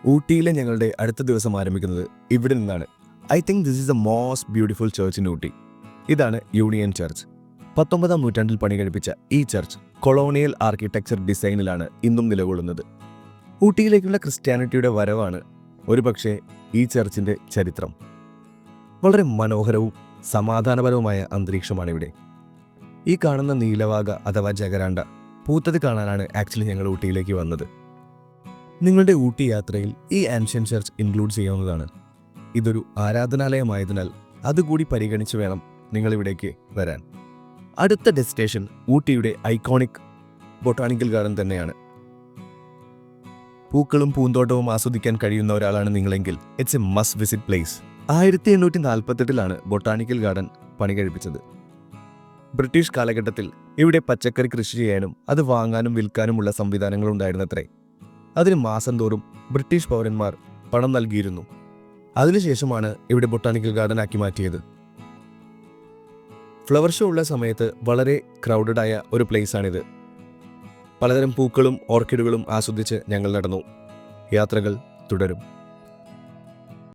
ഊട്ടിയിലെ ഞങ്ങളുടെ അടുത്ത ദിവസം ആരംഭിക്കുന്നത് ഇവിടെ നിന്നാണ്. I think this is the most beautiful church in Ooty. ഇതാണ് യൂണിയൻ ചർച്ച്. 19-ാം നൂറ്റാണ്ടിൽ പണി കഴിപ്പിച്ച ഈ ചർച്ച് കൊളോണിയൽ ആർക്കിടെക്ചർ ഡിസൈനിലാണ് ഇന്നും നിലകൊള്ളുന്നത്. ഊട്ടിയിലേക്കുള്ള ക്രിസ്ത്യാനിറ്റിയുടെ വരവാണ് ഒരുപക്ഷെ ഈ ചർച്ചിൻ്റെ ചരിത്രം. വളരെ മനോഹരവും സമാധാനപരവുമായ അന്തരീക്ഷമാണിവിടെ. ഈ കാണുന്ന നീലവാഗ അഥവാ ജഗരാണ്ട പൂത്തത് കാണാനാണ് ആക്ച്വലി ഞങ്ങൾ ഊട്ടിയിലേക്ക് വന്നത്. നിങ്ങളുടെ ഊട്ടി യാത്രയിൽ ഈ ആൻഷ്യൻ ചർച്ച് ഇൻക്ലൂഡ് ചെയ്യാവുന്നതാണ്. ഇതൊരു ആരാധനാലയമായതിനാൽ അതുകൂടി പരിഗണിച്ച് വേണം നിങ്ങളിവിടേക്ക് വരാൻ. അടുത്ത ഡെസ്റ്റിനേഷൻ ഊട്ടിയുടെ ഐക്കോണിക് ബൊട്ടാണിക്കൽ ഗാർഡൻ തന്നെയാണ്. പൂക്കളും പൂന്തോട്ടവും ആസ്വദിക്കാൻ കഴിയുന്ന ഒരാളാണ് നിങ്ങളെങ്കിൽ it's a must visit place. 1848 botanical garden പണി കഴിപ്പിച്ചത്. ബ്രിട്ടീഷ് കാലഘട്ടത്തിൽ ഇവിടെ പച്ചക്കറി കൃഷി ചെയ്യാനും അത് വാങ്ങാനും വിൽക്കാനുമുള്ള സംവിധാനങ്ങൾ ഉണ്ടായിരുന്നത്രേ. അതിന് മാസം തോറും ബ്രിട്ടീഷ് പൗരന്മാർ പണം നൽകിയിരുന്നു. അതിനുശേഷമാണ് ഇവിടെ ബൊട്ടാണിക്കൽ ഗാർഡൻ ആക്കി മാറ്റിയത്. ഫ്ലവർ ഷോ ഉള്ള സമയത്ത് വളരെ ക്രൗഡഡ് ആയ ഒരു പ്ലേസാണിത്. പലതരം പൂക്കളും ഓർക്കിഡുകളും ആസ്വദിച്ച് ഞങ്ങൾ നടന്നു. യാത്രകൾ തുടരും.